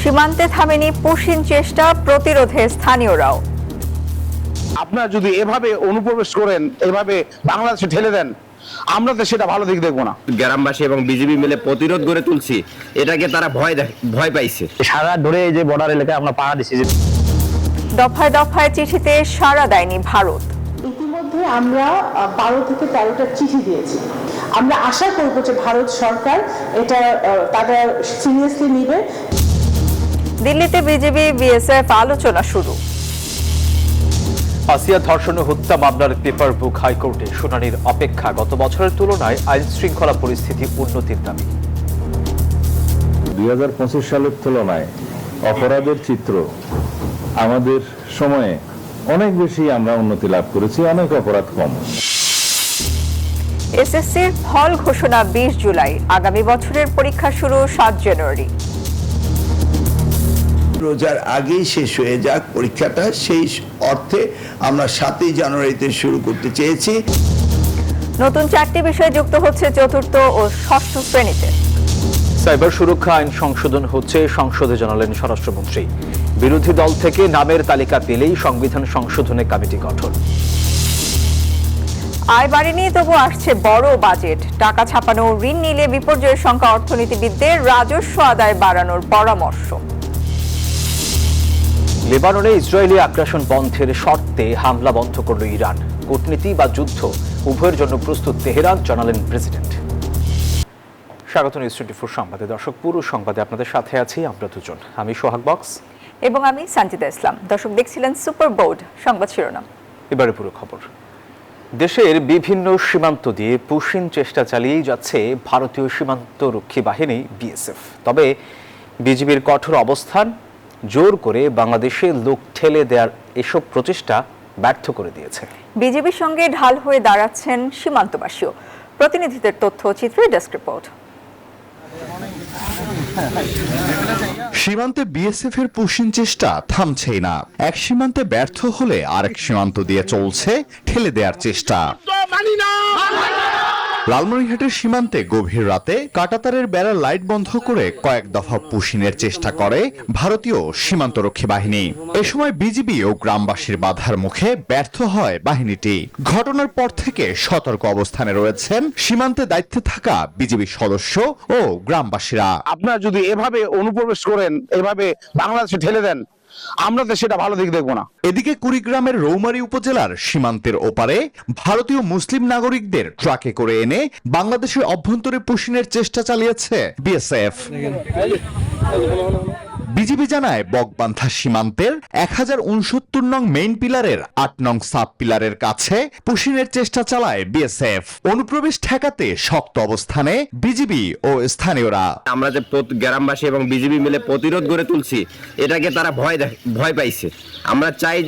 সীমান্তে থামেনি পুশিন চেষ্টা, প্রতিরোধে স্থানীয়রাও। আপনারা যদি এভাবে অনুপ্রবেশ করেন, এভাবে বাংলাদেশে ঠেলে দেন, আমরা তো সেটা ভালো দিক দেখবো না। গ্রামবাসী এবং বিজিবি মিলে প্রতিরোধ গড়ে তুলছি, এটাকে তারা ভয় পাইছে। সারা ধরে এই যে বর্ডার এলাকায় আমরা পাহারা দিচ্ছি। দফায় দফায় চিঠিতে সাড়া দেয়নি ভারত। ইতিমধ্যে আমরা 12 থেকে 13টা চিঠি দিয়েছি। আমরা আশা করব যে ভারত সরকার এটা তারা সিরিয়াসলি নেবে। দিল্লিতে বিজেপি বিএসএফ আলোচনা শুরু। আসিয়া ধর্ষণ ও হত্যা মামলার পেপার বুক হাইকোর্টে শুনানির অপেক্ষা। গত বছরের তুলনায় আইন শৃঙ্খলা পরিস্থিতি উন্নতির দাবি। 2025 সালের তুলনায় অপরাধের চিত্র আমাদের সময়ে অনেক বেশি আমরা উন্নতি লাভ করেছি, অনেক অপরাধ কম। এসএসসির ফল ঘোষণা 20 জুলাই, আগামী বছরের পরীক্ষা শুরু 7 জানুয়ারি। রোজার আগেই শেষ হয়ে যাক পরীক্ষাটা, সেই অর্থে আমরা 7 জানুয়ারিতে শুরু করতে চেয়েছি। নতুন 4টি বিষয় যুক্ত হচ্ছে চতুর্থ ও ষষ্ঠ শ্রেণীতে। সাইবার সুরক্ষা আইন সংশোধন হচ্ছে, সংসদে জানালেন স্বরাষ্ট্রমন্ত্রী। বিরোধী দল থেকে নামের তালিকা পেলেই সংবিধান সংশোধনে কমিটি গঠন। আয় বাড়েনি, তবু আসছে বড় বাজেট। টাকা ছাপানো, ঋণ নিলে বিপর্যয়ের সংখ্যা অর্থনীতিবিদদের, রাজস্ব আদায় বাড়ানোর পরামর্শ। লেবাননে ইসরায়েলি আগ্রাসন বন্ধের শর্তে হামলা বন্ধ করল ইরান। কূটনীতি বা যুদ্ধ উভয়ের জন্য প্রস্তুত তেহরান, জানালেন প্রেসিডেন্ট। স্বাগত নিউজ 24 সংবাদে। দর্শক, পুরো সংবাদে আপনাদের সাথে আছি আমরা দুজন, আমি সোহাগ বক্স এবং আমি সানজিদা ইসলাম। দর্শক দেখছিলেন সুপার বোর্ড সংবাদ শিরোনাম। এবারে পুরো খবর। দেশের বিভিন্ন সীমান্ত দিয়ে পুশিন চেষ্টা চালিয়েই যাচ্ছে ভারতীয় সীমান্ত রক্ষী বাহিনী বিএসএফ। তবে বিজিবির কঠোর অবস্থান, জোর করে বাংলাদেশে লোক ঠেলে দেওয়ার এসব প্রচেষ্টা ব্যর্থ করে দিয়েছে। বিজেপির সঙ্গে ঢাল হয়ে দাঁড়াচ্ছেন সীমান্তবাসীও। প্রতিনিধিদের তথ্যচিত্রে ডেস্ক রিপোর্ট। সীমান্তে বিএসএফ এর পুশিন চেষ্টা থামছেই না। এক সীমান্তে ব্যর্থ হলে আরেক সীমান্ত দিয়ে চলছে ঠেলে দেওয়ার চেষ্টা। লালমনিরহাটের সীমান্তে গভীর রাতে কাঁটাতারের বেড়ার লাইট বন্ধ করে কয়েক দফা পুশিনের চেষ্টা করে ভারতীয় সীমান্তরক্ষী বাহিনী। এ সময় বিজিবি ও গ্রামবাসীর বাধার মুখে ব্যর্থ হয় বাহিনীটি। ঘটনার পর থেকে সতর্ক অবস্থানে রয়েছেন সীমান্তে দায়িত্বে থাকা বিজিবি সদস্য ও গ্রামবাসীরা। আপনারা যদি এভাবে অনুপ্রবেশ করেন, এভাবে বাংলাদেশে ঠেলে দেন, আমরা তো সেটা ভালো দিক দেখবো না। এদিকে কুড়িগ্রামের রৌমারী উপজেলার সীমান্তের ওপারে ভারতীয় মুসলিম নাগরিকদের ট্রাকে করে এনে বাংলাদেশের অভ্যন্তরে পুশিনের চেষ্টা চালিয়েছে বিএসএফ। বিজিবি জানায়, বকবান্ধা সীমান্তের 1069 নং মেইন পিলারের 8 নং সাব পিলারের কাছে পুশিনের চেষ্টা চালায় বিএসএফ। অনুপ্রবেশ ঠেকাতে শক্ত অবস্থানে বিজিবি ও স্থানীয়রা। আমরা যে গ্রামবাসী এবং বিজিবি মিলে প্রতিরোধ গড়ে তুলছি, এটাকে তারা ভয় পাইছে। আমরা চাই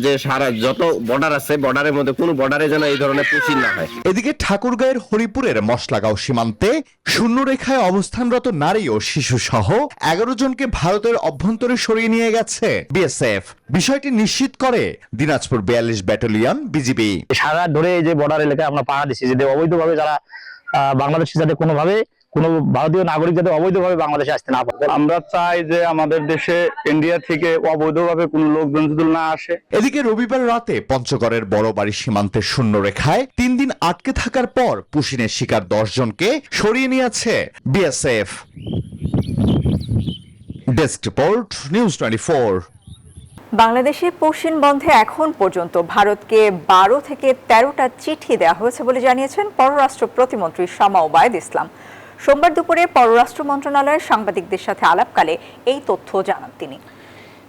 যে সারা যত বর্ডার আছে, বর্ডারের মধ্যে কোনো বর্ডারে যেন এই ধরনের পুশিন না হয়। এদিকে ঠাকুরগাঁয়ের হরিপুরের মশলাগাঁও সীমান্তে শূন্যরেখায় অবস্থানরত নারী ও শিশু সহ 11 জনকে ভারতের অভ্যন্তরে সরিয়ে নিয়ে গেছে বিএসএফ। বিষয়টি নিশ্চিত করে দিনাজপুর 42 ব্যাটালিয়ন বিজিবি। সারা ধরে এই যে বর্ডার এলাকায় আমরা পাহারা দিচ্ছি, যে অবৈধভাবে যারা বাংলাদেশে যাতে কোনোভাবে কোনো ভারতীয় নাগরিক যাতে অবৈধভাবে বাংলাদেশে আসতে না পারে। আমরা চাই যে আমাদের দেশে ইন্ডিয়া থেকে অবৈধভাবে কোনো লোকজন যদি না আসে। এদিকে রবিবার রাতে পঞ্চগড়ের বড়বাড়ি সীমান্তের শূন্যরেখায় 3 দিন আটকে থাকার পর পুশিনের শিকার 10 জনকে সরিয়ে নিয়েছে বিএসএফ। Desk report, news 24। বাংলাদেশে পুশিন বন্ধে এখন পর্যন্ত ভারতকে 12 থেকে 13টা চিঠি দেওয়া হয়েছে বলে জানিয়েছেন পররাষ্ট্র প্রতিমন্ত্রী শামা ওবায়দ ইসলাম। সোমবার দুপুরে পররাষ্ট্র মন্ত্রণালয়ের সাংবাদিকদের সাথে আলাপকালে এই তথ্য জানান তিনি।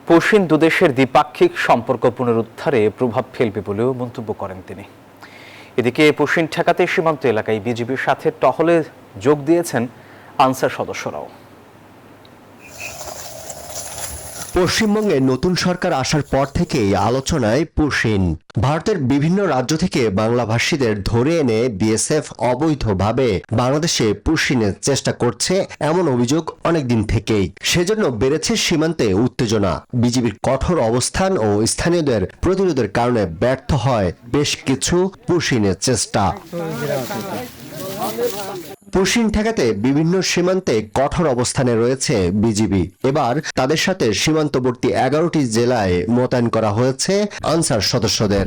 পুশিন দুদেশের দ্বিপাক্ষিক সম্পর্ক পুনরুদ্ধারে প্রভাব ফেলবে বলেও মন্তব্য করেন তিনি। এদিকে পুশিন ঠেকাতে সীমান্ত এলাকায় বিজিবির সাথে টহলে যোগ দিয়েছেন আনসার সদস্যরাও। পশ্চিমবঙ্গে নতুন সরকার আসার পর থেকেই আলোচনায় পুশিন। ভারতের বিভিন্ন রাজ্য থেকে বাংলাভাষীদের ধরে এনে বিএসএফ অবৈধভাবে বাংলাদেশে পুশিনের চেষ্টা করছে, এমন অভিযোগ অনেকদিন থেকেই। সেজন্য বেড়েছে সীমান্তে উত্তেজনা। বিজিবির কঠোর অবস্থান ও স্থানীয়দের প্রতিরোধের কারণে ব্যর্থ হয় বেশ কিছু পুশিনের চেষ্টা। পুশিন ঠেকাতে বিভিন্ন সীমান্তে কঠোর অবস্থানে রয়েছে বিজিবি। এবার তাদের সাথে সীমান্তবর্তী 11টি জেলায় মোতায়েন করা হয়েছে আনসার সদস্যদের।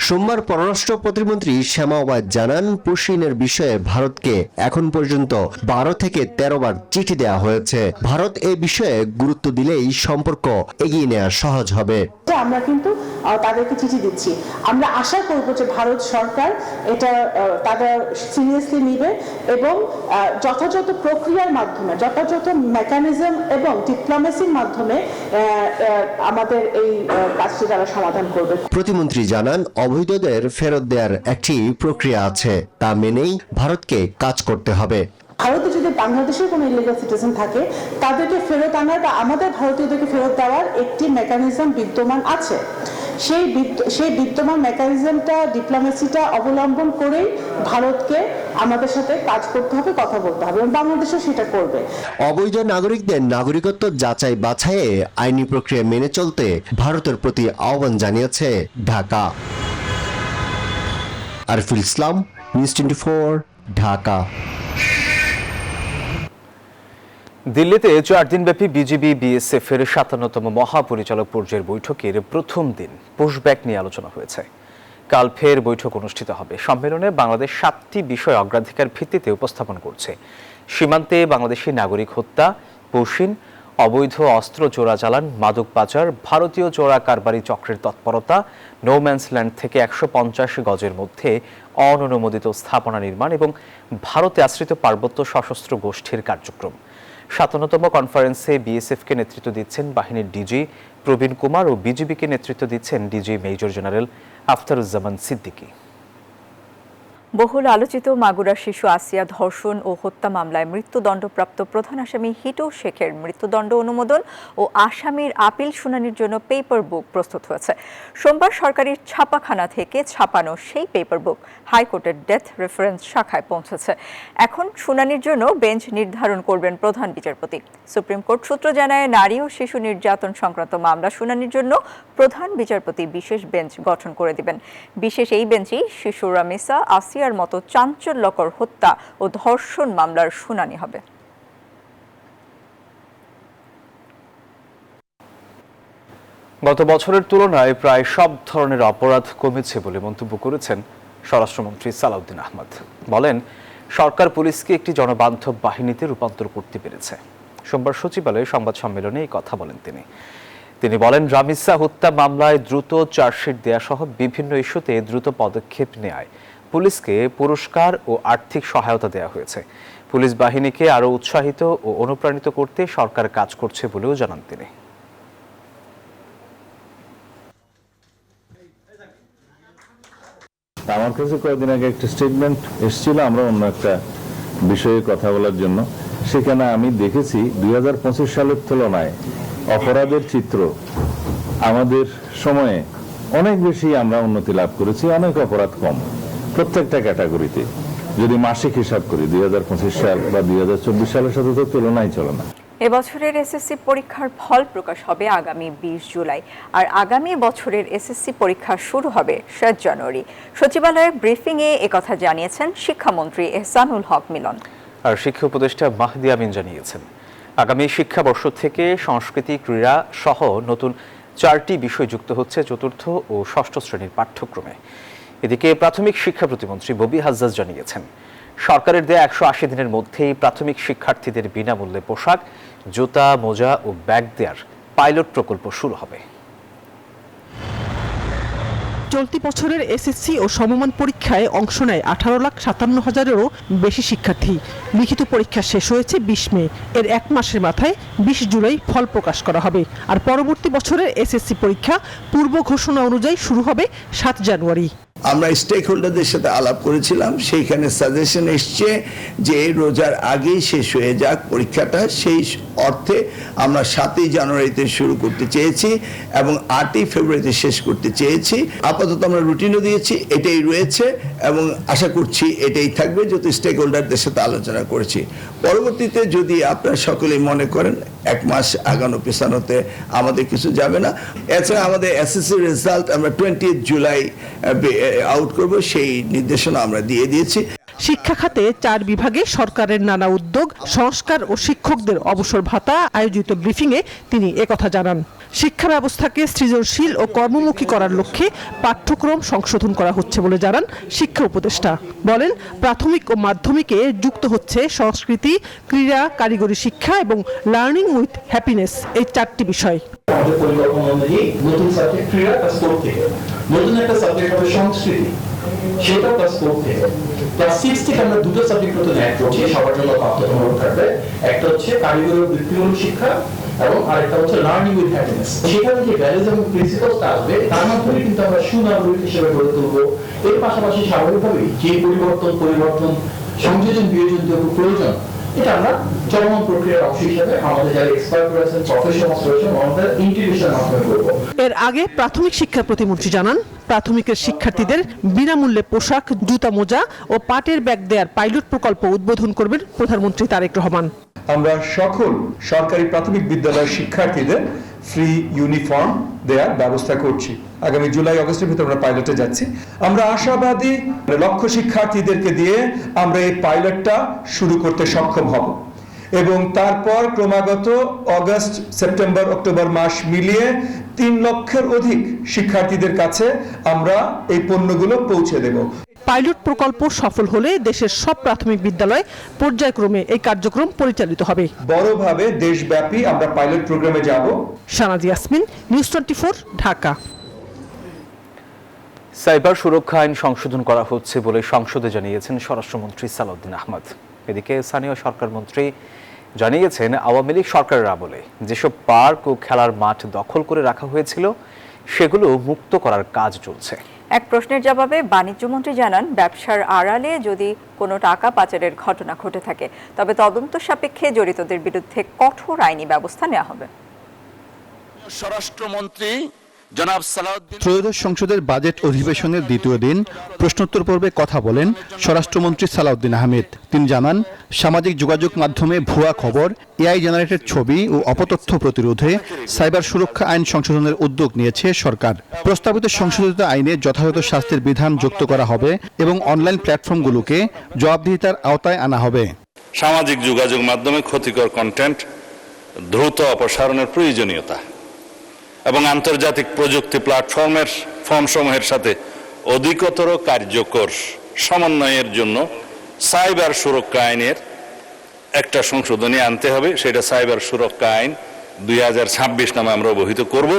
সোমবার পররাষ্ট্র প্রতিমন্ত্রী শ্যামা ওবায়দ জানান, পুশিনের বিষয়ে ভারতকে এখন পর্যন্ত 12 থেকে 13 বার চিঠি দেওয়া হয়েছে। ভারত এই বিষয়ে গুরুত্ব দিলেই সম্পর্ক এগিয়ে নেওয়া সহজ হবে। আমরা কিন্তু তাদেরকে চিঠি দিচ্ছি। আমরা আশা করব যে ভারত সরকার এটা তারা সিরিয়াসলি নেবে এবং যথাযথ প্রক্রিয়ার মাধ্যমে, যথাযথ মেকানিজম এবং ডিপ্লোমেসির মাধ্যমে আমাদের এই কাজটি তারা সমাধান করবে। প্রতিমন্ত্রী জানান, অবৈধদের ফেরত দেওয়ার একটি প্রক্রিয়া আছে, তা মেনেই ভারতকে কাজ করতে হবে। ভারতে যদি বাংলাদেশের কোনো ইলিগাল সিটিজেন থাকে তাদেরকে ফেরত আনার বা আমাদের ভারতীয়দেরকে ফেরত দেওয়ার একটি মেকানিজম বিদ্যমান আছে। সেই বিদ্যমান মেকানিজমটা, ডিপ্লোমেসিটা অবলম্বন করেই ভারতকে আমাদের সাথে কাজ করতে হবে, কথা বলতে হবে এবং বাংলাদেশও সেটা করবে। অবৈধ নাগরিকদের নাগরিকত্ব যাচাই বাছাইয়ে আইনি প্রক্রিয়া মেনে চলতে ভারতের প্রতি আহ্বান জানিয়েছে ঢাকা। আরফুল ইসলাম, নিউজ 24, ঢাকা। দিল্লিতে 4 দিনব্যাপী বিজিবি বিএসএফ এর 57তম মহাপরিচালক পর্যায়ের বৈঠকের প্রথম দিন পুশব্যাক নিয়ে আলোচনা হয়েছে। কাল ফের বৈঠক অনুষ্ঠিত হবে। সম্মেলনে বাংলাদেশ 7টি বিষয় অগ্রাধিকার ভিত্তিতে উপস্থাপন করছে। সীমান্তে বাংলাদেশি নাগরিক হত্যা, পুশিন, অবৈধ অস্ত্র চোরাচালান, মাদক পাচার, ভারতীয় চোরা কারবারি চক্রের তৎপরতা, নো ম্যানস ল্যান্ড থেকে 150 গজের মধ্যে অননুমোদিত স্থাপনা নির্মাণ এবং ভারতে আশ্রিত পার্বত্য সশস্ত্র গোষ্ঠীর কার্যক্রম। 57তম কনফারেন্সে বিএসএফকে নেতৃত্ব দিচ্ছেন বাহিনীর ডিজি প্রবীণ কুমার ও বিজিবিকে নেতৃত্ব দিচ্ছেন ডিজি মেজর জেনারেল আফতারুজ্জামান সিদ্দিকী। বহুল আলোচিত মাগুরা শিশু আসিয়া ধর্ষণ ও হত্যা মামলায় মৃত্যুদণ্ডপ্রাপ্ত প্রধান আসামি হিটু শেখের মৃত্যুদণ্ড অনুমোদন ও আসামির আপিল শুনানির জন্য পেপার বুক প্রস্তুত হয়েছে। সোমবার সরকারি ছাপাখানা থেকে ছাপানো সেই পেপার বুক হাইকোর্টের ডেথ রেফারেন্স শাখায় পৌঁছেছে। এখন শুনানির জন্য বেঞ্চ নির্ধারণ করবেন প্রধান বিচারপতি। সুপ্রিম কোর্ট সূত্র জানায়, নারী ও শিশু নির্যাতন সংক্রান্ত মামলা শুনানির জন্য প্রধান বিচারপতি বিশেষ বেঞ্চ গঠন করে দিবেন। বিশেষ এই বেঞ্চেই শিশু রামিসা, আসিয়ার মতো চাঞ্চল্যকর হত্যা ও ধর্ষণ মামলার শুনানি হবে। গত বছরের তুলনায় প্রায় সব ধরনের অপরাধ কমেছে বলে মন্তব্য করেছেন স্বরাষ্ট্রমন্ত্রী সালাউদ্দিন আহমদ। বলেন, সরকার পুলিশকে একটি জনবান্ধব বাহিনীতে রূপান্তর করতে পেরেছে। সোমবার সচিবালয়ে সংবাদ সম্মেলনে এই কথা বলেন তিনি বলেন, রামিসা হত্যা মামলায় দ্রুত চার্জশিট দেয়া সহ বিভিন্ন ইস্যুতে দ্রুত পদক্ষেপ নেয় পুলিশকে পুরস্কার ও আর্থিক সহায়তা দেওয়া হয়েছে। পুলিশ বাহিনীকে আরও উৎসাহিত ও অনুপ্রাণিত করতে সরকার কাজ করছে বলেও জানান তিনি। আমার কাছে কয়েকদিন আগে একটা স্টেটমেন্ট এসেছিল আমরা অন্য একটা বিষয়ে কথা বলার জন্য। সেখানে আমি দেখেছি 2025 সালের তুলনায় অপরাধের চিত্র আমাদের সময়ে অনেক বেশি আমরা উন্নতি লাভ করেছি, অনেক অপরাধ কম প্রত্যেকটা ক্যাটাগরিতে। যদি মাসিক হিসাব করি 2025 সাল বা 2024 সালের সাথে তো তুলনাই চলে না। এবছরের এসএসসি পরীক্ষার ফল প্রকাশ হবে আগামী 20 জুলাই, আর আগামী বছরের এসএসসি পরীক্ষা শুরু হবে 7 জানুয়ারি। সচিবালয়ের ব্রিফিংয়ে একথা জানিয়েছেন শিক্ষামন্ত্রী এহসানুল হক মিলন। আর শিক্ষা উপদেষ্টা মাহদি আমিন জানিয়েছেন, আগামী শিক্ষাবর্ষ থেকে সংস্কৃতি, ক্রীড়া সহ নতুন 4টি বিষয় যুক্ত হচ্ছে চতুর্থ ও ষষ্ঠ শ্রেণীর পাঠ্যক্রমে। এদিকে প্রাথমিক শিক্ষা প্রতিমন্ত্রী ববি হাজ্জাজ জানিয়েছেন, সরকারের দেয়া 180 দিনের মধ্যেই প্রাথমিক শিক্ষার্থীদের বিনামূল্যে পোশাক, জুতা, মোজা ও ব্যাগ দেওয়ার পাইলট প্রকল্প শুরু হবে। চলতি বছরের এসএসসি ও সমমান পরীক্ষায় অংশ নেয় 18,57,000-এরও বেশি শিক্ষার্থী। লিখিত পরীক্ষা শেষ হয়েছে 20 মে। এর এক মাসের মাথায় 20 জুলাই ফল প্রকাশ করা হবে। আর পরবর্তী বছরের এসএসসি পরীক্ষা পূর্ব ঘোষণা অনুযায়ী শুরু হবে 7 জানুয়ারি। আমরা স্টেক হোল্ডারদের সাথে আলাপ করেছিলাম, সেইখানে সাজেশন এসছে যে রোজার আগেই শেষ হয়ে যাক পরীক্ষাটা। সেই অর্থে আমরা 7 জানুয়ারিতে শুরু করতে চেয়েছি এবং 8 ফেব্রুয়ারিতে শেষ করতে চেয়েছি। আপাতত আমরা রুটিনও দিয়েছি, এটাই রয়েছে এবং আশা করছি এটাই থাকবে, যেহেতু স্টেক হোল্ডারদের সাথে আলোচনা করেছি। পরবর্তীতে যদি আপনারা সকলেই মনে করেন 1 মাস আগানো পেছানোতে আমাদের কিছু যাবে না। এছাড়া আমাদের এসএসসি রেজাল্ট আমরা 20 জুলাই আউট করব, সেই নির্দেশনা আমরা দিয়ে দিয়েছি। শিক্ষা খাতে 4 বিভাগে সরকারের নানা উদ্যোগ, সংস্কার ও শিক্ষকদের অবসর ভাতা আয়োজিত ব্রিফিংয়ে তিনি একথা জানান। শিক্ষা ব্যবস্থাকে সৃজনশীল ও কর্মমুখী করার লক্ষ্যে পাঠ্যক্রম সংশোধন করা হচ্ছে বলে জানান শিক্ষা উপদেষ্টা। বলেন, প্রাথমিক ও মাধ্যমিকে যুক্ত হচ্ছে সংস্কৃতি, ক্রীড়া, কারিগরি শিক্ষা এবং লার্নিং উইথ হ্যাপিনেস, এই 4টি বিষয়। আমাদের পরিকল্পনা অনুযায়ী নতুন সাবজেক্ট ক্রীড়া ক্লাস 4 থেকে, নতুন একটা সাবজেক্ট হবে সংস্কৃতি, সেটা ক্লাস 4 থেকে। ক্লাস 6 থেকে আমরা দুটো সাবজেক্ট নতুন অ্যাড করছি, সবার জন্য বাধ্যতামূলক থাকবে। একটা হচ্ছে কারিগরি ও বৃত্তিমূলক শিক্ষা এবং আরেকটা হচ্ছে লার্নিং উইথ হ্যাপিনেস। সেখানে যে ভ্যালুজ এবং প্রিন্সিপালসটা আসবে তার মাধ্যমে কিন্তু আমরা সুনাগরিক হিসেবে গড়ে তুলবো। এর পাশাপাশি স্বাভাবিকভাবেই যে পরিবর্তন সংযোজন বিয়োজন প্রয়োজন, এটা আমরা চলমান প্রক্রিয়ার অংশ হিসেবে আমাদের যারা এক্সপার্ট রয়েছেন, প্রফেশনালস রয়েছেন, আমাদের ইন্টিগ্রেশনের মাধ্যমে করব। এর আগে প্রাথমিক শিক্ষা প্রতিমন্ত্রী জানান, প্রাথমিকের শিক্ষার্থীদের বিনামূল্যে পোশাক, জুতা, মোজা ও পাটের ব্যাগ দেওয়ার পাইলট প্রকল্প উদ্বোধন করবেন প্রধানমন্ত্রী তারেক রহমান। আমরা সকল সরকারি প্রাথমিক বিদ্যালয়ের শিক্ষার্থীদের ফ্রি ইউনিফর্ম দেওয়ার ব্যবস্থা করছি। আগামী জুলাই আগস্টের ভিতরে আমরা পাইলটে যাচ্ছি। আমরা আশাবাদী লক্ষ শিক্ষার্থীদেরকে দিয়ে আমরা এই পাইলটটা শুরু করতে সক্ষম হব এবং তারপর ক্রমাগত আগস্ট, সেপ্টেম্বর, অক্টোবর মাস মিলিয়ে 3 লক্ষের অধিক শিক্ষার্থীদের কাছে আমরা এই পণ্যগুলো পৌঁছে দেব। পাইলট প্রকল্প সফল হলে দেশের সব প্রাথমিক বিদ্যালয়ে পর্যায়ক্রমে এই কার্যক্রম পরিচালিত হবে। বড়ভাবে দেশব্যাপী আমরা পাইলট প্রোগ্রামে যাব। শানাজ ইয়াসমিন, নিউজ 24, ঢাকা। সাইবার সুরক্ষা আইন সংশোধন করা হচ্ছে বলে সংসদে জানিয়েছেন স্বরাষ্ট্রমন্ত্রী সালাউদ্দিন আহমদ। এদিকে স্থানীয় সরকার মন্ত্রী জানিয়েছেন, আওয়ামী লীগ সরকারের আমলে যেসব পার্ক ও খেলার মাঠ দখল করে রাখা হয়েছিল সেগুলো মুক্ত করার কাজ চলছে। এক প্রশ্নের জবাবে বাণিজ্যমন্ত্রী জানান, ব্যবসার আড়ালে যদি কোনো টাকা পাচারের ঘটনা ঘটে থাকে তবে তদন্ত সাপেক্ষে জড়িতদের বিরুদ্ধে কঠোর আইনি ব্যবস্থা নেওয়া হবে। স্বরাষ্ট্রমন্ত্রী জনাব সালাউদ্দিন ত্রয়োদশ সংসদের বাজেট অধিবেশনের দ্বিতীয় দিন প্রশ্নোত্তর পর্বে কথা বলেন স্বরাষ্ট্রমন্ত্রী সালাউদ্দিন আহমেদ। তিনি জানান, সামাজিক যোগাযোগ মাধ্যমে ভুয়া খবর, এআই জেনারেটেড ছবি ও অপতথ্য প্রতিরোধে সাইবার সুরক্ষা আইন সংশোধনের উদ্যোগ নিয়েছে সরকার। প্রস্তাবিত সংশোধিত আইনে যথাযথ শাস্তির বিধান যুক্ত করা হবে এবং অনলাইন প্ল্যাটফর্মগুলোকে জবাবদিহিতার আওতায় আনা হবে। সামাজিক যোগাযোগ মাধ্যমে ক্ষতিকর কন্টেন্ট দ্রুত অপসারণের প্রয়োজনীয়তা এবং আন্তর্জাতিক প্রযুক্তি প্ল্যাটফর্মের ফর্মসমূহের সাথে অধিকতর কার্যকর সমন্বয়ের জন্য সাইবার সুরক্ষা আইনের একটা সংশোধনী আনতে হবে। সেটা সাইবার সুরক্ষা আইন 2026 নামে আমরা অবহিত করব।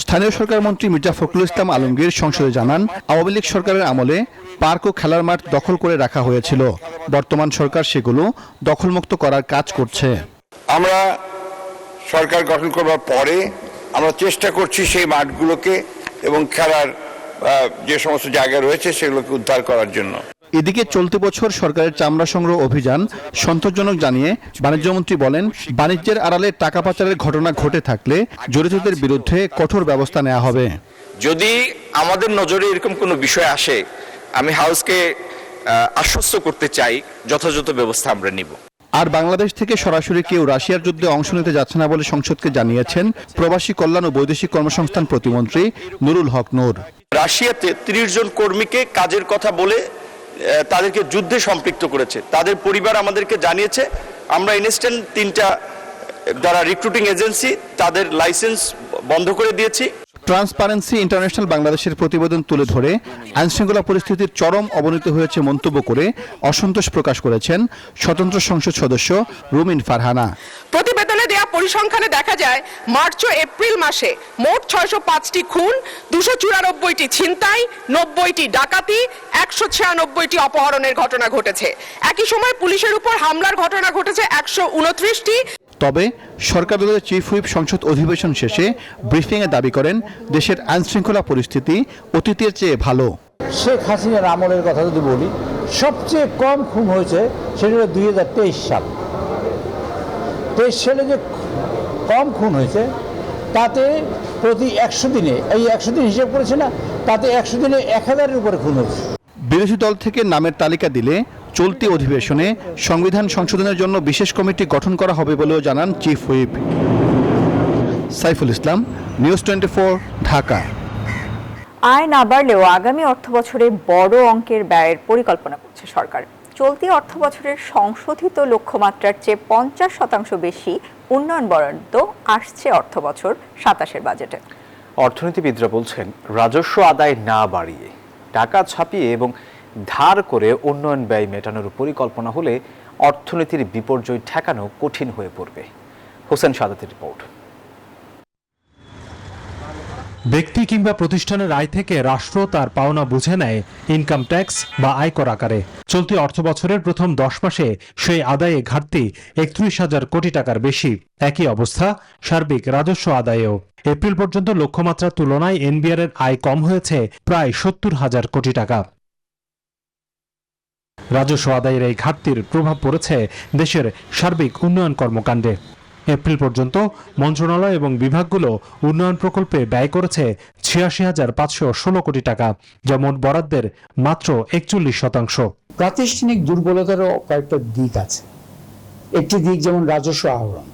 স্থানীয় সরকার মন্ত্রী মির্জা ফখরুল ইসলাম আলমগীর সংসদে জানান, আওয়ামী লীগ সরকারের আমলে পার্ক ও খেলার মাঠ দখল করে রাখা হয়েছিল। বর্তমান সরকার সেগুলো দখলমুক্ত করার কাজ করছে। আমরা সরকার গঠন করবার পরে আমরা চেষ্টা করছি সেই মাঠগুলোকে এবং খেলার যে সমস্ত জায়গা রয়েছে সেগুলোকে উদ্ধার করার জন্য। এদিকে চলতি বছর সরকারের চামড়া সংগ্রহ অভিযান সন্তোষজনক জানিয়ে বাণিজ্যমন্ত্রী বলেন, বাণিজ্যের আড়ালে টাকা পাচারের ঘটনা ঘটে থাকলে জড়িতদের বিরুদ্ধে কঠোর ব্যবস্থা নেওয়া হবে। যদি আমাদের নজরে এরকম কোনো বিষয় আসে, আমি হাউসকে আশ্বস্ত করতে চাই যথাযথ ব্যবস্থা আমরা নিব। আর বাংলাদেশ থেকে সরাসরি কেউ রাশিয়ার যুদ্ধে অংশ নিতে যাচ্ছে না বলে সংসদকে জানিয়েছেন প্রবাসী কল্যাণ ও বৈদেশিক কর্মসংস্থান প্রতিমন্ত্রী নুরুল হক নূর। রাশিয়াতে 30 জন কর্মীকে কাজের কথা বলে তাদেরকে যুদ্ধে সম্পৃক্ত করেছে, তাদের পরিবার আমাদেরকে জানিয়েছে। আমরা ইনস্ট্যান্ট 3টা যারা রিক্রুটিং এজেন্সি তাদের লাইসেন্স বন্ধ করে দিয়েছি। ট্রান্সপারেন্সি ইন্টারন্যাশনাল বাংলাদেশের প্রতিবেদন তুলে ধরে আইনশৃঙ্খলা পরিস্থিতির চরম অবনতি হয়েছে মন্তব্য করে অসন্তোষ প্রকাশ করেছেন স্বতন্ত্র সংসদ সদস্য রুমিন ফারহানা। প্রতিবেদনে দেয়া পরিসংখ্যানে দেখা যায়, মার্চ ও এপ্রিল মাসে মোট 605টি খুন, 294টি ছিনতাই, 90টি ডাকাতি, 196টি অপহরণের ঘটনা ঘটেছে। একই সময় পুলিশের উপর হামলার ঘটনা ঘটেছে 129টি। তবে সরকার দলের চিফ হুইপ সংসদ অধিবেশন শেষে ব্রিফিংয়ে দাবি করেন, দেশের আইনশৃঙ্খলা পরিস্থিতি অতীতের চেয়ে ভালো। শেখ হাসিনার আমলের কথা যদি বলি, সবচেয়ে কম খুন হয়েছে সেটা হলো 2023 সাল। 23 সালে যে কম খুন হয়েছে তাতে প্রতি 100 দিনে, এই 100 দিন হিসেব করেছে না, তাতে 100 দিনে 1000-এর উপরে খুন হয়েছে। বিরোধী দল থেকে নামের তালিকা দিলে চলতি অধিবেশনে সংবিধান সংশোধনের জন্য বিশেষ কমিটি গঠন করা হবে বলেও জানান chief whip. Saiful Islam, news 24, Dhaka. আয় না বাড়লেও আগামী অর্থবছরে বড় অঙ্কের ব্যয়ের পরিকল্পনা করছে সরকার। চলতি অর্থবছরের সংশোধিত লক্ষ্যমাত্রার চেয়ে 50% বেশি উন্নয়ন বরাদ্দ আসছে অর্থবছর 27-এর বাজেটে। অর্থনীতিবিদরা বলছেন, রাজস্ব আদায় না বাড়িয়ে টাকা ছাপিয়ে এবং ধার করে উন্নয়ন ব্যয় মেটানোর পরিকল্পনা হলে অর্থনীতির বিপর্যয় ঠেকানো কঠিন হয়ে পড়বে। হোসেন সাদাতের রিপোর্ট। ব্যক্তি কিংবা প্রতিষ্ঠানের আয় থেকে রাষ্ট্র তার পাওনা বুঝে নেয় ইনকাম ট্যাক্স বা আয়কর আকারে। চলতি অর্থবছরের প্রথম 10 মাসে সেই আদায়ে ঘাটতি 31,000 কোটি টাকার বেশি। একই অবস্থা সার্বিক রাজস্ব আদায়েও। এপ্রিল পর্যন্ত লক্ষ্যমাত্রার তুলনায় এনবিআর এর আয় কম হয়েছে প্রায় 70,000 কোটি টাকা। রাজস্ব আদায়ের এই ঘাটতির প্রভাব পড়েছে দেশের সার্বিক উন্নয়ন কর্মকাণ্ডে। এপ্রিল পর্যন্ত মন্ত্রণালয় এবং বিভাগগুলো উন্নয়ন প্রকল্পে ব্যয় করেছে 86,516 কোটি টাকা, যা মোট বরাদ্দের মাত্র 41%। প্রাতিষ্ঠানিক দুর্বলতারও কয়েকটা দিক আছে। একটি দিক যেমন রাজস্ব আহরণ,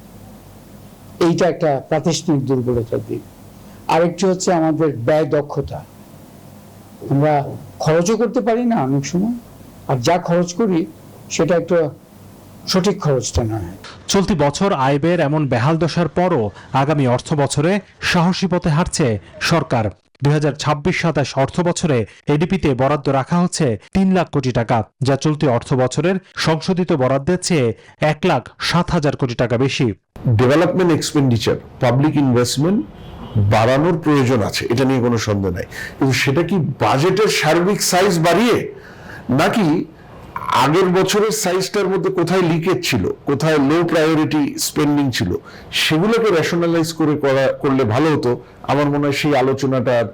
এইটা একটা প্রাতিষ্ঠানিক দুর্বলতার দিক। আরেকটি হচ্ছে আমাদের ব্যয় দক্ষতা। আমরা খরচও করতে পারি না অনেক সময়, আর যা খরচ করি সেটা একটা সঠিক খরচটা নয়। চলতি বছর আয় ব্যয়ের এমন বেহাল দশার পরও আগামী অর্থ বছরে সাহসী পথে হাঁটছে সরকার। 2026-27 অর্থ বছরে এডিপিতে বরাদ্দ রাখা হচ্ছে 3 লাখ কোটি টাকা, যা চলতি অর্থ বছরের সংশোধিত বরাদ্দের চেয়ে 1,07,000 কোটি টাকা বেশি। ডেভেলপমেন্ট এক্সপেন্ডিচার, পাবলিক ইনভেস্টমেন্ট বাড়ানোর প্রয়োজন আছে, এটা নিয়ে কোনো সন্দেহ নাই, কিন্তু সেটা কি বাজেটের সার্বিক সাইজ বাড়িয়ে, নাকি আগের বছরের সাইজটার মধ্যে কোথায় লিকেজ ছিল, কোথায় লো প্রায়োরিটি স্পেন্ডিং ছিল, সেগুলোকে রেশনালাইজ করলে ভালো হতো। আমার মনে হয় সেই আলোচনাটার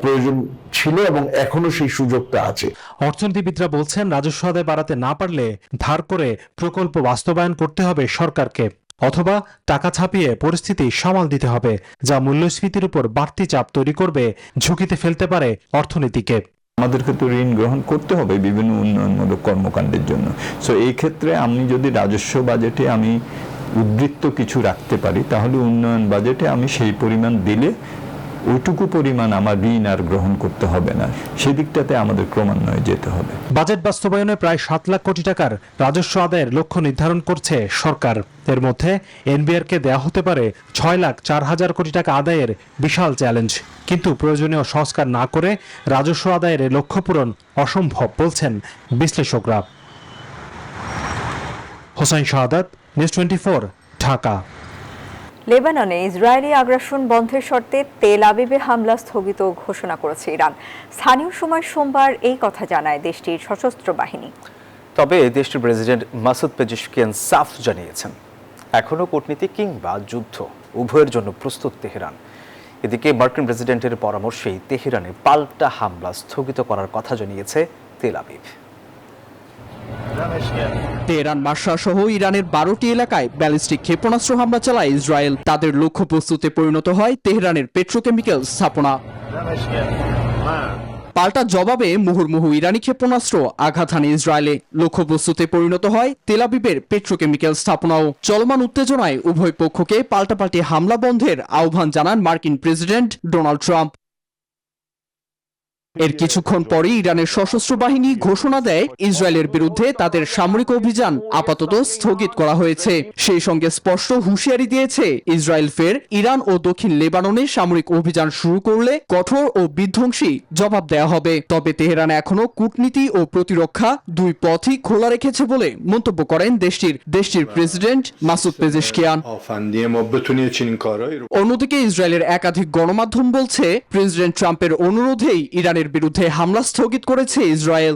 প্রয়োজন ছিল এবং এখনো সেই সুযোগটা আছে। অর্থনীতিবিদরা বলছেন, রাজস্ব আদায় বাড়াতে না পারলে ধার করে প্রকল্প বাস্তবায়ন করতে হবে সরকারকে, অথবা টাকা ছাপিয়ে পরিস্থিতি সামাল দিতে হবে, যা মূল্যস্ফীতির উপর বাড়তি চাপ তৈরি করবে, ঝুঁকিতে ফেলতে পারে অর্থনীতিকে। আমাদেরকে তো ঋণ গ্রহণ করতে হবে বিভিন্ন উন্নয়নমূলক কর্মকাণ্ডের জন্য। সো এই ক্ষেত্রে আমি যদি রাজস্ব বাজেটে আমি উদ্বৃত্ত কিছু রাখতে পারি, তাহলে উন্নয়ন বাজেটে আমি সেই পরিমাণ দিলে ওইটুকু পরিমাণ আমার ঋণ আর গ্রহণ করতে হবে না। সেই দিকটাতে আমাদের ক্রমান্বয়ে যেতে হবে। বাজেট বাস্তবায়নে প্রায় 7 লাখ কোটি টাকার রাজস্ব আদায়ের লক্ষ্য নির্ধারণ করছে সরকার। এর মধ্যে এনবিআরকে দেয়া হতে পারে 6,04,000 কোটি টাকা আদায়ের বিশাল চ্যালেঞ্জ। কিন্তু প্রয়োজনীয় সংস্কার না করে রাজস্ব আদায়ের লক্ষ্য পূরণ অসম্ভব বলছেন বিশ্লেষকরা। হোসেন শাহাদাত, নিউজ 24, ঢাকা। লেবাননে ইসরায়েলি আগ্রাসন বন্ধের শর্তে তেল আবিবে হামলা স্থগিত ঘোষণা করেছে ইরান। স্থানীয় সময় সোমবার এই কথা জানায় দেশটির সশস্ত্র বাহিনী। তবে দেশটির প্রেসিডেন্ট মাসুদ পেজেশকিয়ান সাফ জানিয়েছেন, এখনও কূটনীতি কিংবা যুদ্ধ উভয়ের জন্য প্রস্তুত তেহরান। এদিকে মার্কিন প্রেসিডেন্টের পরামর্শেই তেহরানে পাল্টা হামলা স্থগিত করার কথা জানিয়েছে তেল আবিব। তেহরান মার্শা সহ ইরানের 12টি এলাকায় ব্যালিস্টিক ক্ষেপণাস্ত্র হামলা চালায় ইসরায়েল। তাদের লক্ষ্যবস্তুতে পরিণত হয় তেহরানের পেট্রোকেমিক্যাল স্থাপনা। পাল্টা জবাবে মুহুর্মুহু ইরানি ক্ষেপণাস্ত্র আঘাত হানে ইসরায়েলে। লক্ষ্যবস্তুতে পরিণত হয় তেল আবিবের পেট্রোকেমিক্যাল স্থাপনাও। চলমান উত্তেজনায় উভয় পক্ষকে পাল্টাপাল্টি হামলা বন্ধের আহ্বান জানান মার্কিন প্রেসিডেন্ট ডোনাল্ড ট্রাম্প। এর কিছুক্ষণ পরেই ইরানের সশস্ত্র বাহিনী ঘোষণা দেয় ইসরায়েলের বিরুদ্ধে তাদের সামরিক অভিযান আপাতত স্থগিত করা হয়েছে। সেই সঙ্গে স্পষ্ট হুঁশিয়ারি দিয়েছে, ইসরায়েল ফের ইরান ও দক্ষিণ লেবাননে সামরিক অভিযান শুরু করলে কঠোর ও বিধ্বংসী জবাব দেয়া হবে। তবে তেহরান এখনো কূটনীতি ও প্রতিরক্ষা দুই পথই খোলা রেখেছে বলে মন্তব্য করেন দেশটির প্রেসিডেন্ট মাসুদ পেজেশকিয়ান। অন্যদিকে ইসরায়েলের একাধিক গণমাধ্যম বলছে, প্রেসিডেন্ট ট্রাম্পের অনুরোধেই ইরানের বিরুদ্ধে হামলা স্থগিত করেছে ইসরায়েল।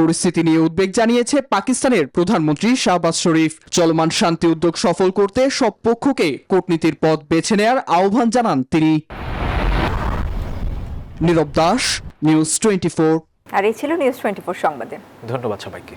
পরিস্থিতি নিয়ে উদ্বেগ জানিয়েছে পাকিস্তানের প্রধানমন্ত্রী শাহবাজ শরীফ। চলমান শান্তি উদ্যোগ সফল করতে সব পক্ষকে কূটনীতির পথ বেছে নেয়ার আহ্বান জানান তিনি। নীরব দাস, নিউজ 24। আর এই ছিল নিউজ 24 সংবাদে। ধন্যবাদ সবাইকে।